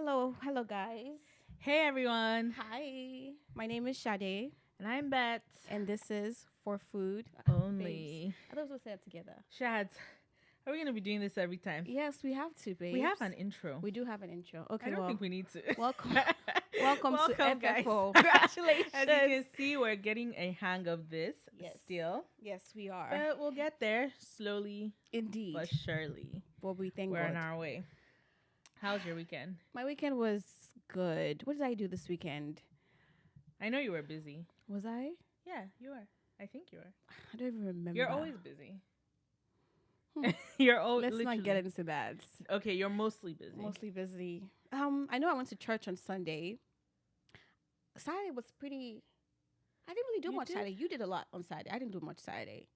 Hello, guys. Hey everyone, Hi, my name is Sade, and I'm Bet. and this is For Food. Babes, Only. I thought we would say it together. Shads, are we gonna be doing this every time? Yes, we have to, babes. We have an intro. We do have an intro. Okay, I don't well, think we need to. welcome, welcome to guys. FFO. Congratulations. As you can see, we're getting a hang of this Yes. still, Yes, we are. but we'll get there slowly Indeed. but surely. Well, we thank We're on God. our way. How's your weekend? My weekend was good. What did I do this weekend? I know you were busy. Was I? Yeah, you were. I think you were. I don't even remember. You're always busy. Hmm. You're always. Let's not get into that. Okay, you're mostly busy. Mostly busy. I know I went to church on Sunday. Saturday was pretty. I didn't really do You much did? Saturday. You did a lot on Saturday. I didn't do much Saturday.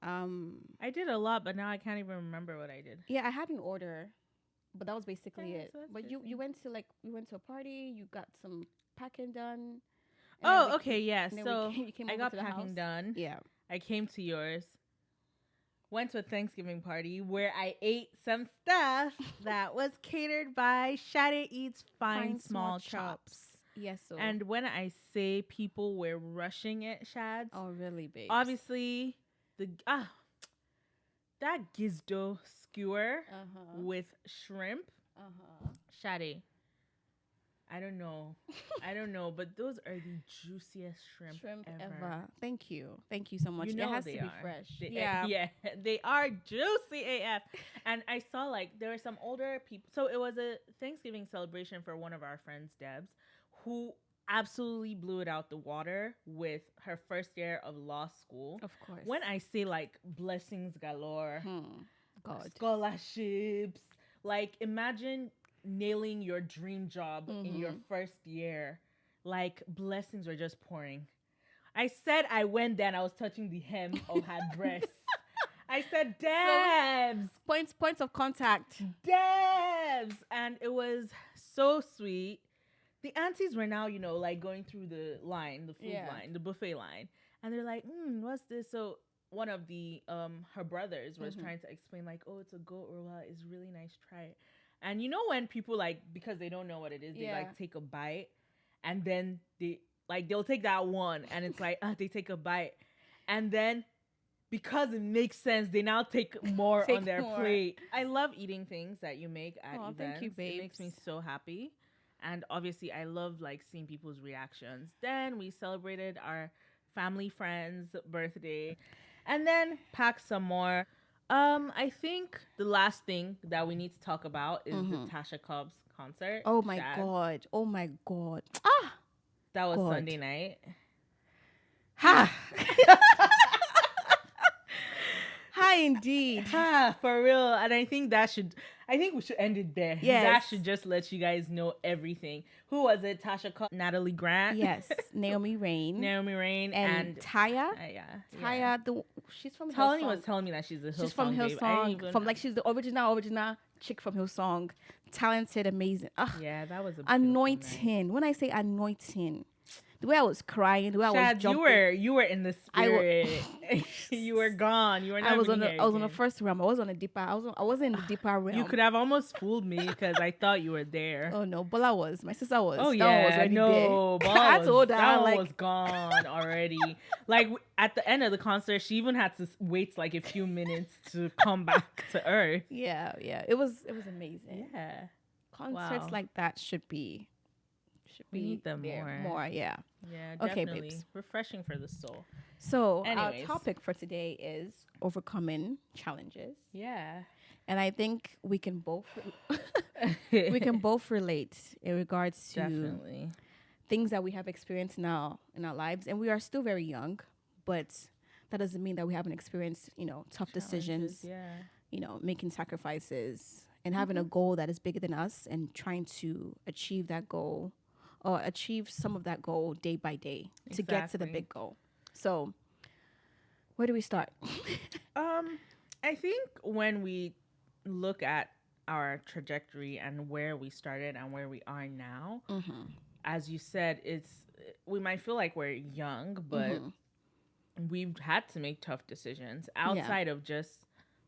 I did a lot, but now I can't even remember what I did. Yeah, I had an order, but that was basically Yeah, it. so that's But you busy. went to we went to a party. You got some packing done. and then Oh, we okay, came- yeah. and then So you came I over got to the packing house. done. Yeah. I came to yours. Went to a Thanksgiving party where I ate some stuff that was catered by Shade Eats Fine Small Chops. Yes. So. And when I say people were rushing it, Shads, oh, really, babe? obviously that Gizdo skewer Uh huh. with shrimp, Uh huh. Shade. I don't know. I don't know, but those are the juiciest shrimp, ever. Thank you. Thank you so much. You know it has they to be are. fresh. Yeah, they are juicy AF. And I saw like there were some older people. So it was a Thanksgiving celebration for one of our friends, Debs, who absolutely blew it out the water with her first year of law school. Of course. When I say like blessings galore, God. scholarships, like imagine nailing your dream job in your first year. Like blessings were just pouring. I said I went there and I was touching the hem of her dress. I said, Debs, Points of contact. Debs. And it was so sweet. The aunties were now, like going through the line, the food line, the buffet line. And they're like, what's this? So one of the, her brothers was trying to explain like, oh, it's a goat roll. It's really nice. Try it. And you know when people like, because they don't know what it is, they like take a bite and then they'll take that one and it's like, they take a bite. And then because it makes sense, they now take more on their plate. I love eating things that you make at events. Thank you, babes. It makes me so happy. And obviously I love like seeing people's reactions. Then we celebrated our family friend's birthday and then packed some more. I think the last thing that we need to talk about is the Tasha Cobbs concert. Oh my God. Oh my God. That was God. Sunday night. Ha. Hi, indeed. For real. And I think we should end it there. Yes. That should just let you guys know everything. Who was it? Tasha Cobbs, Natalie Grant. Yes. Naomi Rain. And Taya. Taya, she's from Tony Hillsong. was telling me that she's a Hillsong. She's from babe. Hillsong. She's the original chick from Hillsong. Talented, amazing. Yeah, that was a anointing. Night. When I say anointing, the way I was crying, the way I was jumping. You were in the spirit. You were gone. You were not. I was on the first realm. I was on a deeper. I was in the deeper realm. You could have almost fooled me because I thought you were there. Oh no, Bola was. My sister was. Oh that yeah, one was already there. I told her that one was gone already. Like at the end of the concert, she even had to wait like a few minutes to come back to earth. Yeah. It was amazing. Yeah, concerts like that should be. We need them more. Yeah. Yeah, okay, definitely. babes. Refreshing for the soul. So anyways, our topic for today is overcoming challenges. Yeah. And I think we can both relate in regards to definitely things that we have experienced now in our lives. And we are still very young, but that doesn't mean that we haven't experienced, tough decisions, making sacrifices and having a goal that is bigger than us and trying to achieve that goal or achieve some of that goal day by day to get to the big goal. So where do we start? I think when we look at our trajectory and where we started and where we are now, as you said, we might feel like we're young, but we've had to make tough decisions outside of just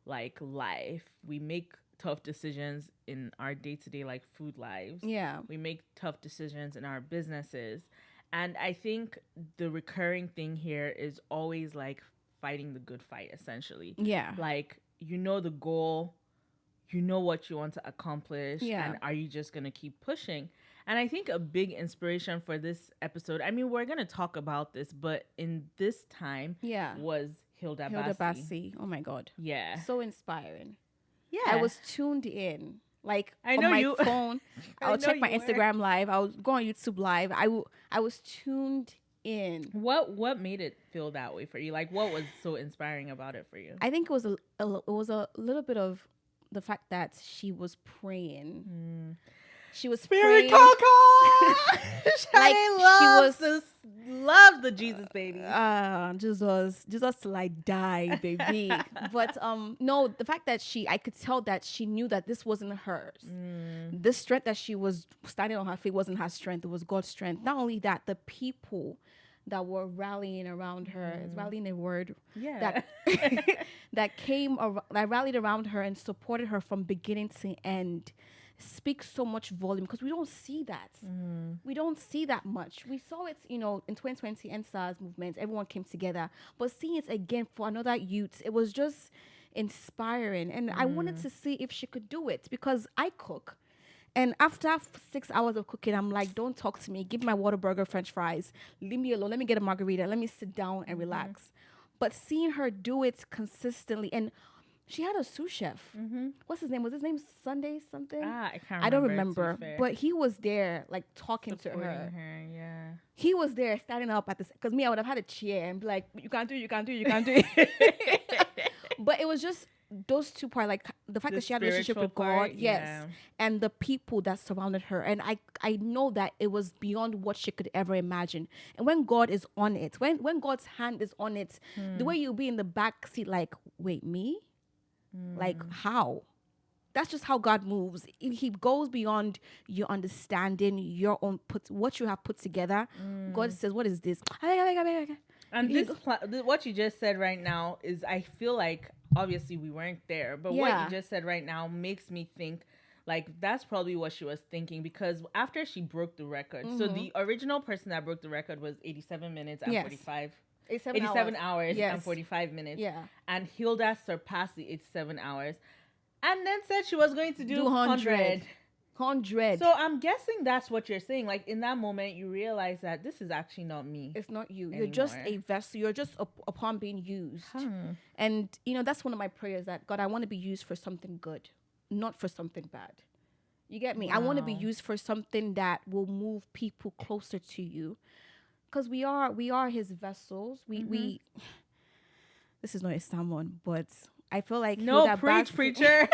like life. We make tough decisions in our day-to-day like food lives. Yeah. We make tough decisions in our businesses. And I think the recurring thing here is always like fighting the good fight, essentially. Yeah. Like, you know the goal, you know what you want to accomplish, Yeah. and are you just going to keep pushing? And I think a big inspiration for this episode, I mean, we're going to talk about this, but in this time was Hilda Basi. Oh my God. Yeah. So inspiring. Yeah. I was tuned in. Like, I on know my phone, I'll check my were. Instagram live. I'll go on YouTube live. I was tuned in. What made it feel that way for you? Like, what was so inspiring about it for you? I think it was a little bit of the fact that she was praying. She was Spirit praying. Coco! Like, she was love the Jesus baby. Jesus till I die, baby. But no, the fact that I could tell that she knew that this wasn't hers. The strength that she was standing on her feet wasn't her strength; it was God's strength. Not only that, the people that were rallying around her, is rallying a word? Yeah. That rallied around her and supported her from beginning to end. Speaks so much volume because we don't see that. We don't see that much. We saw it, in 2020 NSAS movement. Everyone came together, but seeing it again for another youth, it was just inspiring. And I wanted to see if she could do it because I cook. And after 6 hours of cooking, I'm like, don't talk to me. Give me my Whataburger French fries. Leave me alone. Let me get a margarita. Let me sit down and relax. But seeing her do it consistently, and she had a sous chef. What's his name? Was his name Sunday something? I can't remember. I don't remember. But he was there, like, talking to her. Yeah. He was there standing up at this. Because me, I would have had a chair and be like, you can't do it, you can't do it, you can't do it. But it was just those two parts, like the fact that she had a relationship with God, and the people that surrounded her. And I know that it was beyond what she could ever imagine. And when God is on it, when God's hand is on it, the way you'll be in the back seat, like, wait, me? Like, how? That's just how God moves. He goes beyond your understanding, your own what you have put together. God says, what is this? And what you just said right now is, I feel like, obviously we weren't there, but what you just said right now makes me think like that's probably what she was thinking, because after she broke the record, so the original person that broke the record was 87 minutes and 87 hours and 45 minutes. Yeah. And Hilda surpassed the 87 hours and then said she was going to do 100. So I'm guessing that's what you're saying. Like, in that moment, you realize that this is actually not me. It's not you. Anymore. You're just a vessel. You're just upon being used. And, that's one of my prayers, that, God, I want to be used for something good, not for something bad. You get me? Wow. I want to be used for something that will move people closer to you. Because we are his vessels. We this is not a sermon, but I feel like preacher.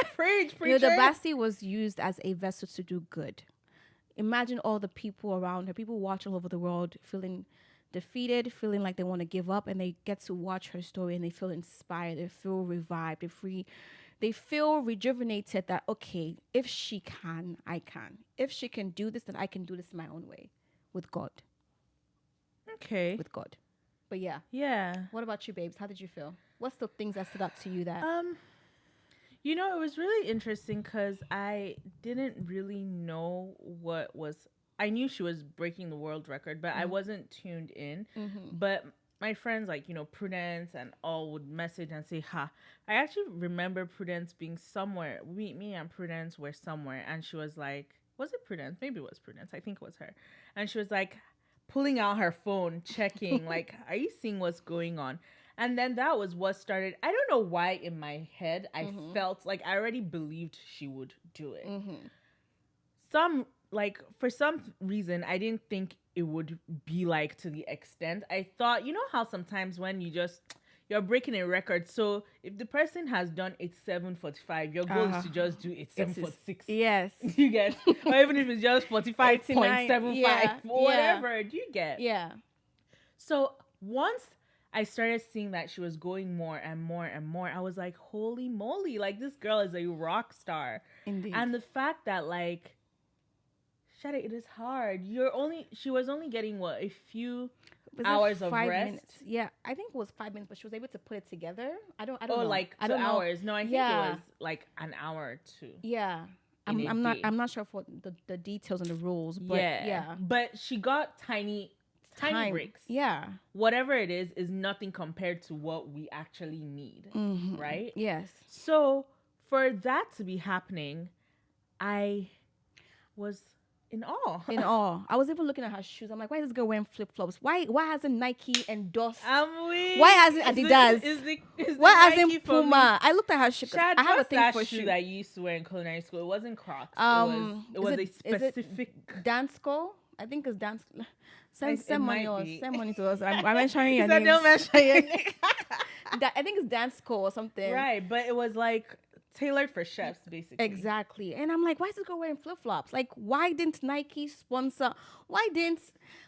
Hilda Basi was used as a vessel to do good. Imagine all the people around her, people watching all over the world, feeling defeated, feeling like they want to give up, and they get to watch her story and they feel inspired, they feel revived, they feel rejuvenated that, okay, if she can, I can. If she can do this, then I can do this my own way with God. Okay. With God. But yeah. Yeah. What about you, babes? How did you feel? What's the things that stood out to you that... it was really interesting because I didn't really know I knew she was breaking the world record, but I wasn't tuned in. But my friends, like, Prudence and all would message and say, I actually remember Prudence being somewhere. Me and Prudence were somewhere, and she was like, was it Prudence? Maybe it was Prudence. I think it was her. And she was like, pulling out her phone, checking, like, are you seeing what's going on? And then that was what started. I don't know why in my head I felt like I already believed she would do it. For some reason, I didn't think it would be like to the extent. I thought, how sometimes when you're breaking a record. So if the person has done 87:45, your goal is to just do 87:46. Yes. You get? Or even if it's just 45.75 or whatever. Do you get? Yeah. So once I started seeing that she was going more and more and more, I was like, holy moly, like, this girl is a rock star. Indeed. And the fact that, like, Shadi, it is hard. She was only getting what, a few hours of rest? Minutes? Yeah, I think it was 5 minutes, but she was able to put it together. I don't know. Like 2 hours. No, I think it was like an hour or two. Yeah. I'm not sure for the details and the rules, but yeah. But she got tiny breaks. Yeah. Whatever it is nothing compared to what we actually need. Mm-hmm. Right? Yes. So for that to be happening, I was in awe. I was even looking at her shoes. I'm like, why is this girl wearing flip-flops? Why hasn't Nike endorsed? I'm weak. Why hasn't Adidas? Why hasn't Puma? I looked at her shoes. I have a thing for shoe that I used to wear in culinary school. It wasn't Crocs. It was a specific Dansko. I think it's Dansko. Send money to us. I'm mentioning your name. Don't mention your name. I think it's Dansko or something. Right, but it was like tailored for chefs, basically. Exactly. And I'm like, why is this girl wearing flip-flops? Like, why didn't Nike sponsor?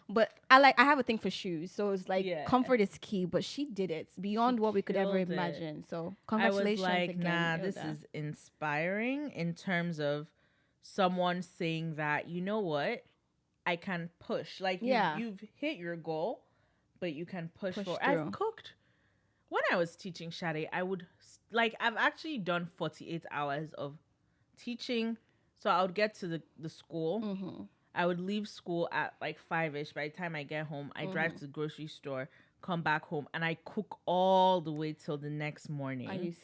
But I have a thing for shoes. So it's like, comfort is key. But she did it beyond what we could ever imagine. So congratulations again. I was like, again. This is inspiring in terms of someone saying that, you know what? I can push. Like, you've hit your goal, but you can push for. I've cooked. When I was teaching Shadi, I've actually done 48 hours of teaching. So I would get to the school. Mm-hmm. I would leave school at like 5-ish. By the time I get home, I drive to the grocery store, come back home, and I cook all the way till the next morning.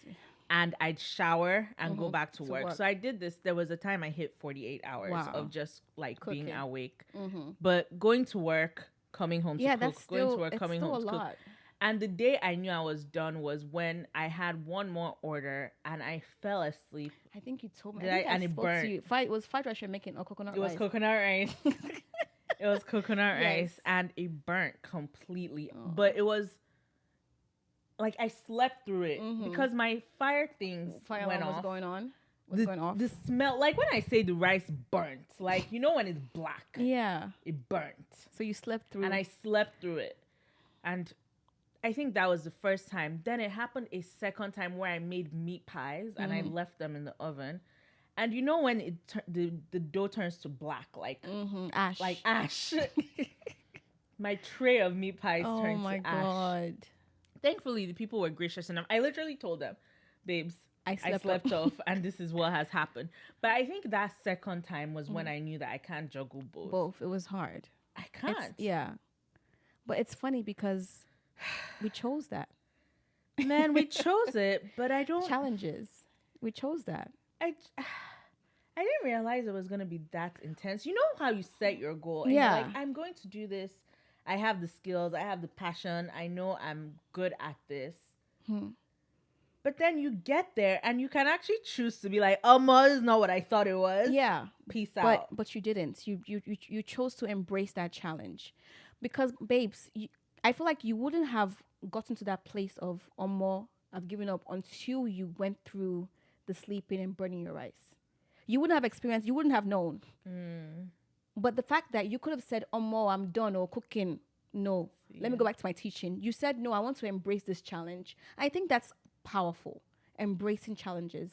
And I'd shower and go back to work. So I did this. There was a time I hit 48 hours of just like cooking. Being awake. Mm-hmm. But going to work, coming home to cook, going to work, coming home to cook. And the day I knew I was done was when I had one more order and I fell asleep. I think you told me. And it burned. It was fried rice you're making or coconut rice? It was coconut rice. It was coconut rice and it burnt completely. Oh. But it was like I slept through it because my fire went off. Going on? Going off? The smell, like when I say the rice burnt, like, you know when it's black? Yeah. It burnt. So you slept through it? And I slept through it. And I think that was the first time. Then it happened a second time where I made meat pies and I left them in the oven. And you know when the dough turns to black, like ash. Like ash. My tray of meat pies turned to ash. Oh my God. Thankfully, the people were gracious enough. I literally told them, babes, I slept off and this is what has happened. But I think that second time was when I knew that I can't juggle both. It was hard. I can't. But it's funny because we chose that. Man, we chose it, but I don't... Challenges. We chose that. I didn't realize it was going to be that intense. You know how you set your goal and you're like, I'm going to do this. I have the skills. I have the passion. I know I'm good at this. But then you get there and you can actually choose to be like, this is not what I thought it was. Yeah. Peace out. But you didn't. You chose to embrace that challenge. Because, babes, I feel like you wouldn't have gotten to that place of I've given up until you went through the sleeping and burning your rice. You wouldn't have experienced, you wouldn't have known. But the fact that you could have said, I'm done, or cooking, no, let me go back to my teaching. You said, no, I want to embrace this challenge. I think that's powerful, embracing challenges.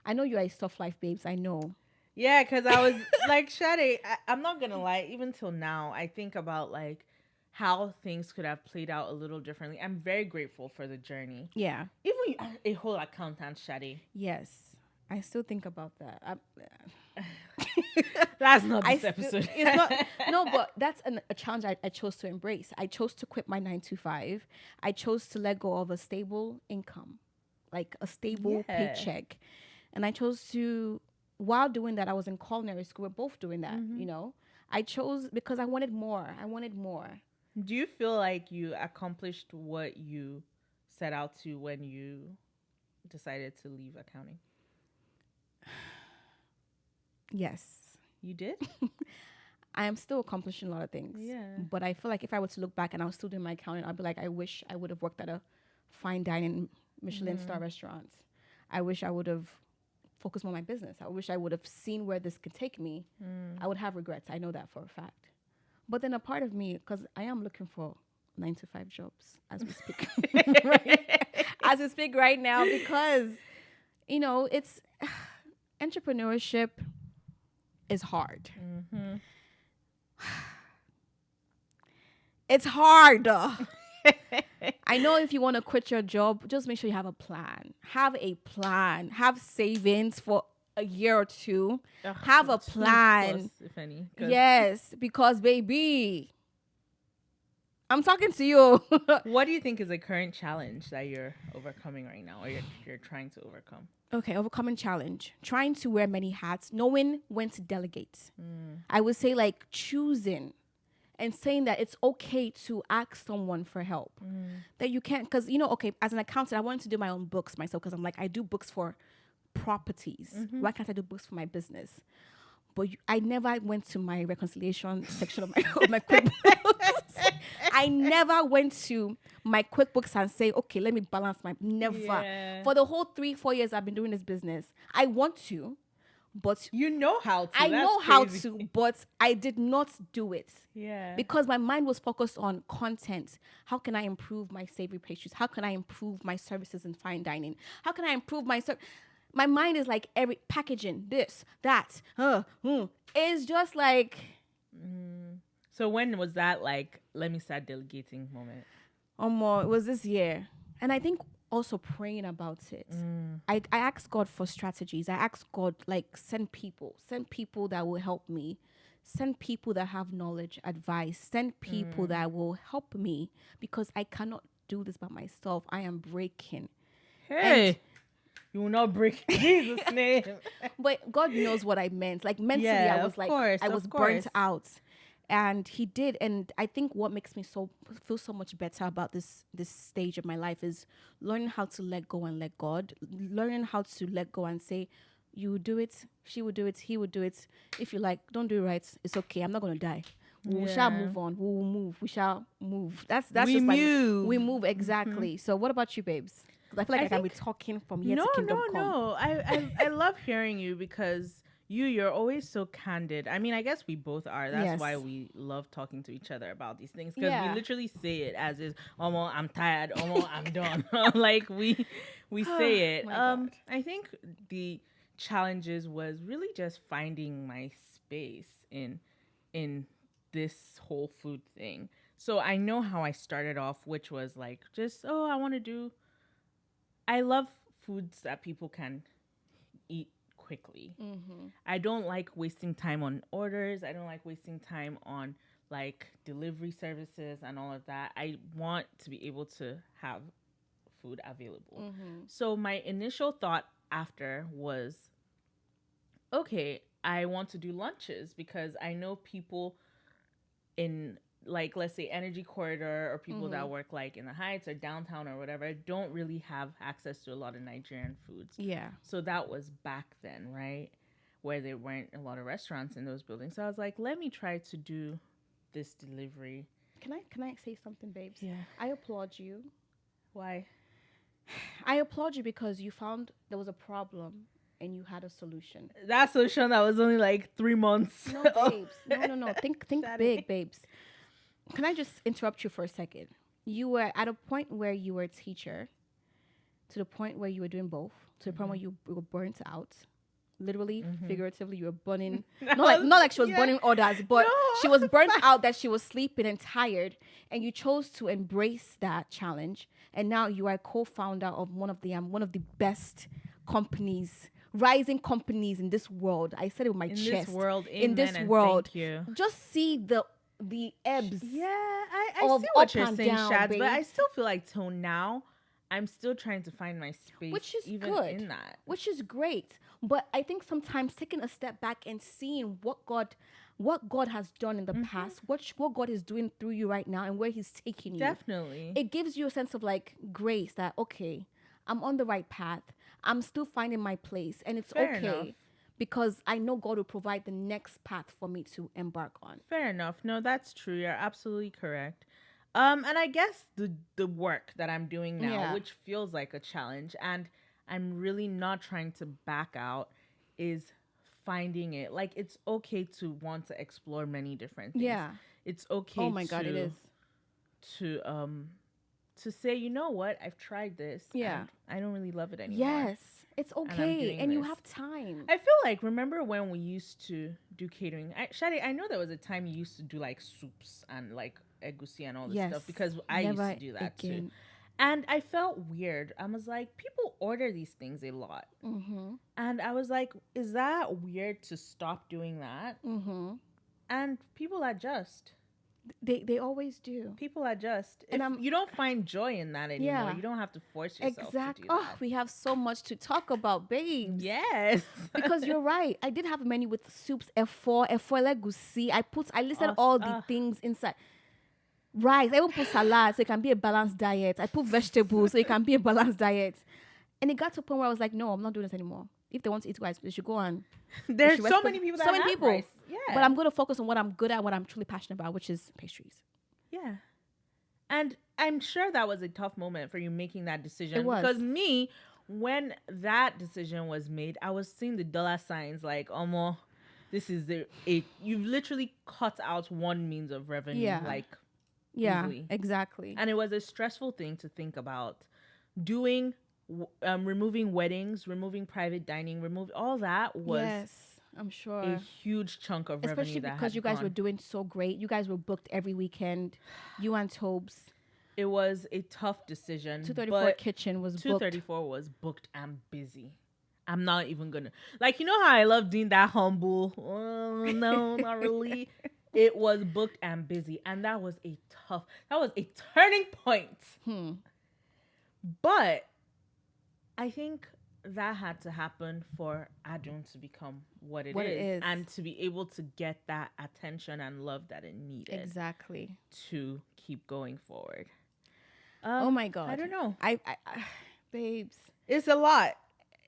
I know you are a soft life, babes, I know. Yeah, because I was like, Shadi, I'm not going to lie, even till now, I think about like, how things could have played out a little differently. I'm very grateful for the journey. Yeah. Even you are a whole accountant, Shadi. Yes. I still think about that. That's not this episode. It's not. No, but that's a challenge I chose to embrace. I chose to quit my 9-to-5. I chose to let go of a stable income, like a stable paycheck. And I chose to, while doing that, I was in culinary school. We're both doing that, you know. I chose because I wanted more. Do you feel like you accomplished what you set out to when you decided to leave accounting? Yes. You did? I am still accomplishing a lot of things. Yeah. But I feel like if I were to look back and I was still doing my accounting, I'd be like, I wish I would have worked at a fine dining Michelin star restaurant. I wish I would have focused more on my business. I wish I would have seen where this could take me. I would have regrets. I know that for a fact. But then a part of me, because I am looking for 9-to-5 jobs as we speak, as we speak right now, because, you know, it's entrepreneurship. is hard. It's hard. I know if you want to quit your job, just make sure you have a plan. Have a plan. Have savings for a year or two. Have a plan. Plus, if any. Yes, because baby, I'm talking to you. What do you think is a current challenge that you're overcoming right now, or you're trying to overcome? Okay, overcoming challenge. Trying to wear many hats, knowing when to delegate. I would say like choosing and saying that it's okay to ask someone for help. That you can't, because, you know, okay, as an accountant, I wanted to do my own books myself because I'm like, I do books for properties. Why can't I do books for my business? But I never went to my reconciliation section of my QuickBooks. I never went to my QuickBooks and say, okay, let me balance my, never. Yeah. For the whole 3-4 years I've been doing this business, I want to, but you know how to. I know how to, but I did not do it. Yeah. Because my mind was focused on content. How can I improve my savory pastries? How can I improve my services in fine dining? How can I improve my my mind is like every packaging, this, that. It's just like. So when was that like, let me start delegating moment? It was this year. And I think also praying about it. I asked God for strategies. I asked God, like, send people that will help me. Send people that have knowledge, advice. Send people that will help me, because I cannot do this by myself. I am breaking. Hey. And you will not break in Jesus' name. But God knows what I meant. Like, mentally, I was like, I was burnt out. And he did. And I think what makes me feel so much better about this stage of my life is learning how to let go and let God. Learning how to let go and say, you will do it, she will do it, he will do it. If you like, don't do it right, it's okay. I'm not going to die. We shall move on. We will move. We shall move. That's we just move. We move, exactly. So what about you, babes? Because I feel like I can be talking from here to kingdom come. No. I love hearing you, because you're always so candid. I mean, I guess we both are. That's why we love talking to each other about these things, because we literally say it as is. I'm tired. I'm done. Like we say it. I think the challenges was really just finding my space in this whole food thing. So I know how I started off, which was like just I love foods that people can eat quickly. I don't like wasting time on orders. I don't like wasting time on like delivery services and all of that. I want to be able to have food available. So my initial thought after was, okay, I want to do lunches, because I know people in, like, let's say Energy Corridor, or people that work like in the Heights or downtown or whatever, don't really have access to a lot of Nigerian foods. Yeah. So that was back then, right? Where there weren't a lot of restaurants in those buildings. So I was like, let me try to do this delivery. Can I say something, babes? Yeah. I applaud you. Why? I applaud you because you found there was a problem and you had a solution. That solution that was only like 3 months. No, babes. No. Think big, babes. Can I just interrupt you for a second? You were at a point where you were a teacher, to the point where you were doing both, to the point where you were burnt out. Literally, figuratively, you were burning. Not like she was burning others, but she was burnt out, that she was sleeping and tired, and you chose to embrace that challenge. And now you are a co-founder of one of the best companies, rising companies in this world. I said it with my chest. In this world, thank you. Just see the ebbs. Yeah, I see what you're saying, Shads, but I still feel like till now, I'm still trying to find my space, which is even good, in that. Which is great. But I think sometimes taking a step back and seeing what God has done in the past, what God is doing through you right now, and where He's taking you. Definitely. It gives you a sense of like grace that, okay, I'm on the right path. I'm still finding my place, and it's Fair okay. Enough. Because I know God will provide the next path for me to embark on. Fair enough. No, that's true. You're absolutely correct. And I guess the work that I'm doing now, which feels like a challenge, and I'm really not trying to back out, is finding it. Like, it's okay to want to explore many different things. Yeah. It's okay. Oh my God, it is. To say, you know what, I've tried this. Yeah. And I don't really love it anymore. Yes. It's okay. And you have time. I feel like, remember when we used to do catering? Shadi, I know there was a time you used to do like soups and like egusi and all this stuff, because I used to do that too. And I felt weird. I was like, people order these things a lot. Mm-hmm. And I was like, is that weird to stop doing that? Mm-hmm. And people adjust. They always do. People adjust. And you don't find joy in that anymore. You don't have to force yourself to do that. Oh, we have so much to talk about, babes. Yes. Because you're right. I did have a menu with soups, efo legusi. I listed all the things inside. Rice. I even put salad so it can be a balanced diet. I put vegetables so it can be a balanced diet. And it got to a point where I was like, no, I'm not doing this anymore. If they want to eat rice, they should go on. There's so many people that have rice. Yeah. But I'm going to focus on what I'm good at, what I'm truly passionate about, which is pastries. Yeah. And I'm sure that was a tough moment for you making that decision. It was. Because when that decision was made, I was seeing the dollar signs like, almost, this is you've literally cut out one means of revenue. Yeah. Easily. Exactly. And it was a stressful thing to think about. Doing, removing weddings, removing private dining, all that was... Yes. I'm sure a huge chunk of revenue, especially because you guys were doing so great. You guys were booked every weekend. You and Tobes. It was a tough decision. 234 Kitchen was 234 was booked and busy. I'm not even gonna you know how I love doing that humble. Oh, no, not really. It was booked and busy, and that was a turning point. But I think that had to happen for Adun to become what it is, and to be able to get that attention and love that it needed. Exactly. To keep going forward. Oh my God. I don't know. I babes. It's a lot.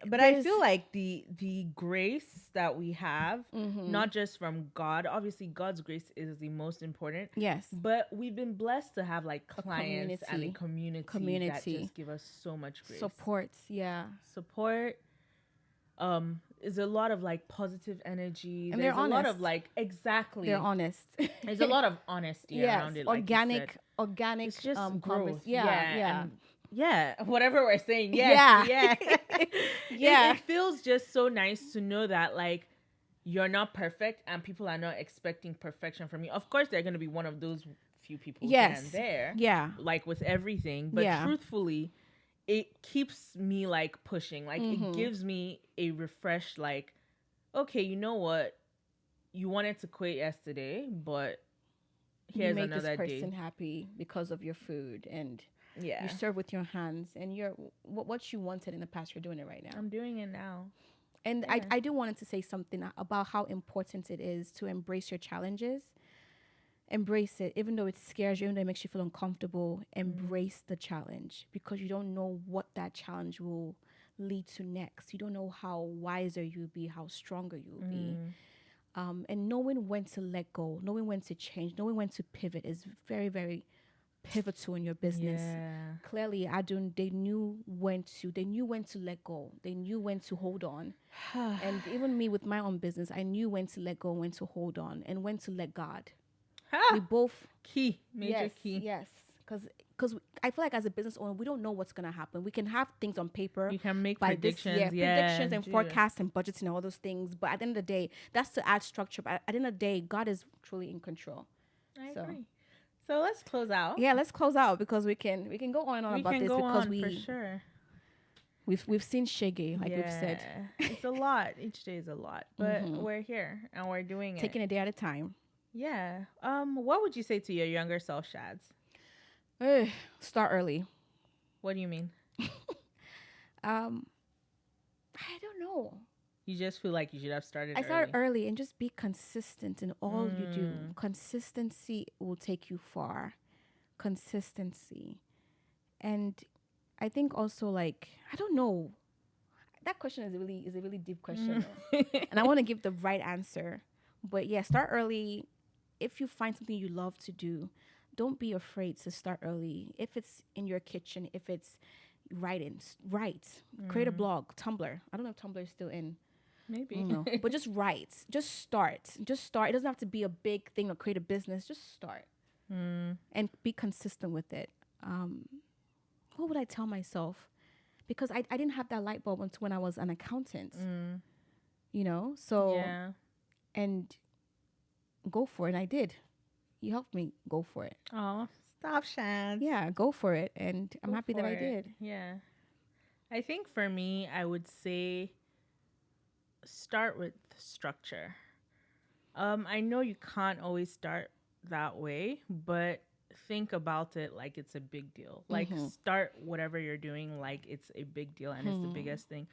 But I feel like the grace that we have, not just from God, obviously God's grace is the most important. Yes. But we've been blessed to have clients and a community that just give us so much grace. Support, yeah. Support. Is a lot of positive energy. And there's a lot of exactly. They're honest. There's a lot of honesty around it. Organic. It's just growth. Yeah. Yeah, whatever we're saying. Yeah. Yeah. It feels just so nice to know that you're not perfect and people are not expecting perfection from you. Of course, they're going to be one of those few people here and there. Yeah. With everything. But truthfully, it keeps me pushing. It gives me a refresh okay, you know what? You wanted to quit yesterday, but here's another day. You made this person happy because of your food, and you serve with your hands, and you're what you wanted in the past, you're doing it right now. I'm doing it now. And I do wanted to say something about how important it is to embrace your challenges. Embrace it, even though it scares you, even though it makes you feel uncomfortable. Embrace the challenge, because you don't know what that challenge will lead to next. You don't know how wiser you'll be, how stronger you'll be. And knowing when to let go, knowing when to change, knowing when to pivot is very, very pivotal in your business. Yeah. Clearly, they knew when to let go. They knew when to hold on. And even me with my own business, I knew when to let go, when to hold on, and when to let God. We both major key. Yes, because I feel like as a business owner, we don't know what's gonna happen. We can have things on paper. You can make predictions, predictions and forecasts and budgets and all those things. But at the end of the day, that's to add structure. But at the end of the day, God is truly in control. I agree. So let's close out. Yeah, let's close out, because we can go on and on about this, because for sure. We've seen Shege, we've said. It's a lot. Each day is a lot, but we're here and we're doing it. Taking a day at a time. Yeah. What would you say to your younger self, Shads? Start early. What do you mean? I don't know. You just feel like you should have started early. I started early, and just be consistent in all you do. Consistency will take you far. Consistency. And I think also I don't know. That question is a really deep question. And I want to give the right answer. But yeah, start early. If you find something you love to do, don't be afraid to start early. If it's in your kitchen, if it's writing, write. Create a blog, Tumblr. I don't know if Tumblr is still in. Maybe. No. But just write. Just start. It doesn't have to be a big thing or create a business. Just start. And be consistent with it. What would I tell myself? because I didn't have that light bulb until when I was an accountant. You know, so and go for it. And I did. You helped me go for it. Oh, stop, Shans. Yeah, go for it. And I'm happy that I did. Yeah. I think for me, I would say start with structure. I know you can't always start that way, but think about it like it's a big deal. Like start whatever you're doing like it's a big deal and it's the biggest thing.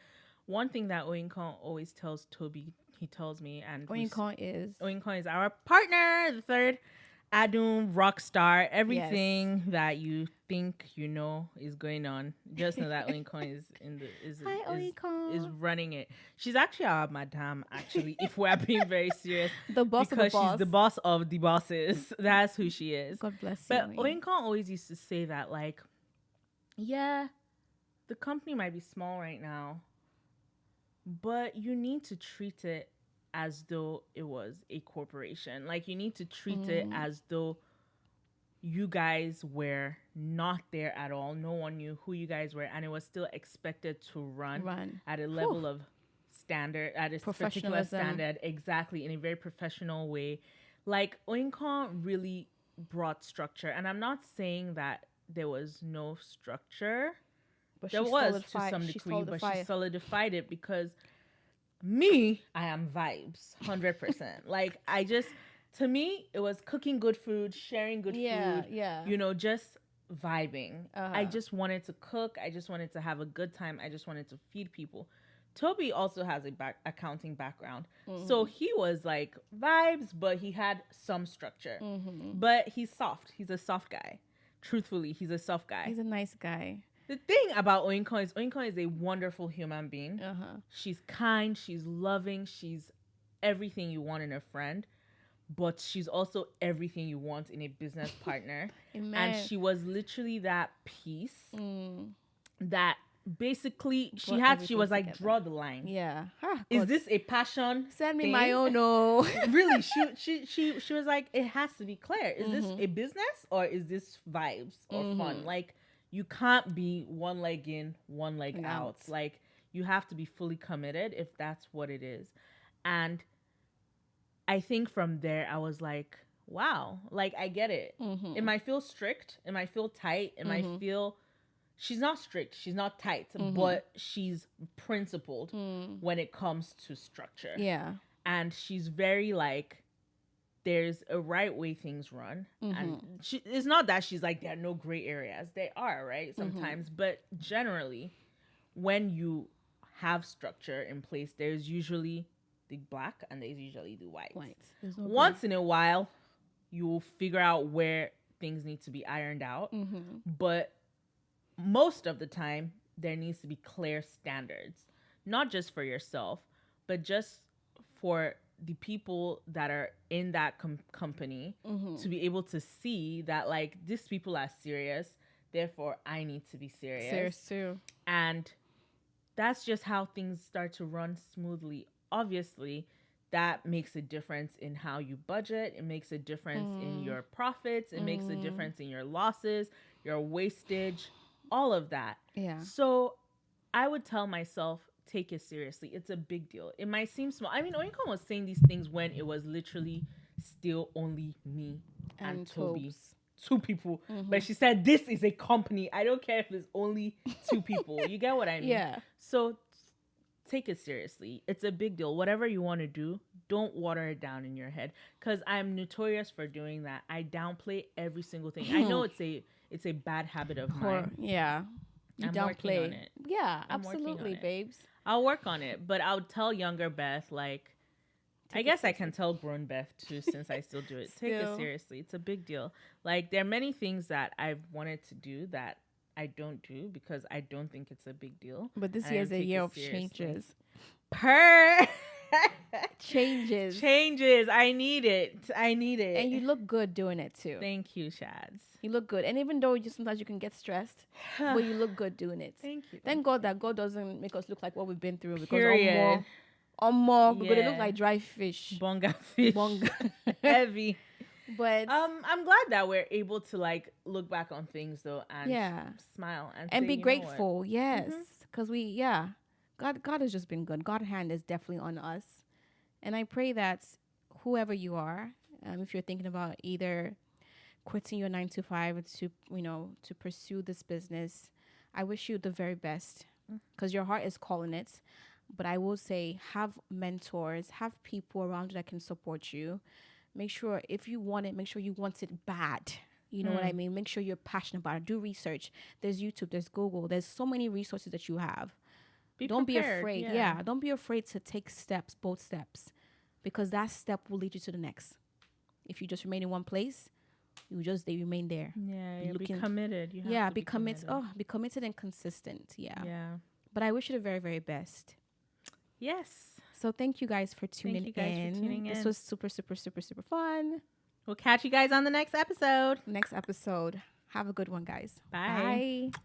One thing that Oinkon always tells Toby, he tells me, and Oinkon is our partner, the third Adum rock star. Everything that you think you know is going on, just know that Oinkon is running it. She's actually our madame. Actually, if we're being very serious, the boss because of the boss. She's the boss of the bosses. That's who she is. God bless you. But Oinkon always used to say that, like, yeah, the company might be small right now, but you need to treat it as though it was a corporation. Like, you need to treat it as though you guys were not there at all. No one knew who you guys were, and it was still expected to run. At a level of standard, at a particular standard, exactly, in a very professional way. Like, Oinkon really brought structure, and I'm not saying that there was no structure. But there was to some degree, but she solidified it because me, I am vibes, 100%. Like, to me, it was cooking good food, sharing good food, you know, just vibing. I just wanted to cook. I just wanted to have a good time. I just wanted to feed people. Toby also has a accounting background. So he was like vibes, but he had some structure. But he's soft. He's a soft guy. Truthfully, he's a soft guy. He's a nice guy. The thing about Oinkon is a wonderful human being. She's kind, she's loving, she's everything you want in a friend, but she's also everything you want in a business partner. And she was literally that piece that basically she was like together. Draw the line. Yeah. Is this a passion? Send me thing? My own. No. Really, she was like, it has to be clear. Is this a business or is this vibes or fun? Like, you can't be one leg in, one leg out. Like, you have to be fully committed if that's what it is. And I think from there, I was like, wow, like, I get it. It might feel strict. It might feel tight. It might feel, she's not strict. She's not tight, but she's principled when it comes to structure. Yeah. And she's very like, there's a right way things run. And it's not that she's like, there are no gray areas. They are, right? Sometimes. But generally, when you have structure in place, there's usually the black and there's usually the white. No Once in a while, you will figure out where things need to be ironed out. But most of the time, there needs to be clear standards. Not just for yourself, but just for the people that are in that company to be able to see that, like, these people are serious, therefore I need to be serious. Serious too. And that's just how things start to run smoothly. Obviously, that makes a difference in how you budget. It makes a difference in your profits. It makes a difference in your losses, your wastage, all of that. Yeah. So I would tell myself, take it seriously. It's a big deal. It might seem small. I mean, Oinkon was saying these things when it was literally still only me and Toby. Two people. But she said, this is a company. I don't care if it's only two people. You get what I mean? Yeah. So take it seriously. It's a big deal. Whatever you want to do, don't water it down in your head. Because I'm notorious for doing that. I downplay every single thing. I know it's a bad habit of mine. Yeah. You downplay it. Yeah, absolutely, babes. I'll work on it, but I'll tell younger Beth, like, I guess I can tell grown Beth too, since I still do it. Take it seriously. It's a big deal. Like, there are many things that I've wanted to do that I don't do because I don't think it's a big deal. But this year is a year of changes. Changes. I need it. And you look good doing it too. Thank you, Shads. You look good. And even though sometimes you can get stressed, but you look good doing it. Thank you. Thank God that God doesn't make us look like what we've been through. Because we're going to look like dry fish. Bonga fish. Heavy. But I'm glad that we're able to, like, look back on things though and smile and be grateful. Yes. Because God has just been good. God's hand is definitely on us. And I pray that whoever you are, if you're thinking about either quitting your 9 to 5 to pursue this business, I wish you the very best, because your heart is calling it. But I will say, have mentors, have people around you that can support you. Make sure if you want it, make sure you want it bad. You know what I mean? Make sure you're passionate about it. Do research. There's YouTube, there's Google, there's so many resources that you have. Don't be afraid. Yeah. Don't be afraid to take steps, both steps, because that step will lead you to the next. If you just remain in one place, they remain there. Yeah, be committed. You have to be committed. Be committed and consistent. Yeah. Yeah. But I wish you the very, very best. Yes. So thank you guys for tuning in. This was super, super, super, super fun. We'll catch you guys on the next episode. Have a good one, guys. Bye. Bye.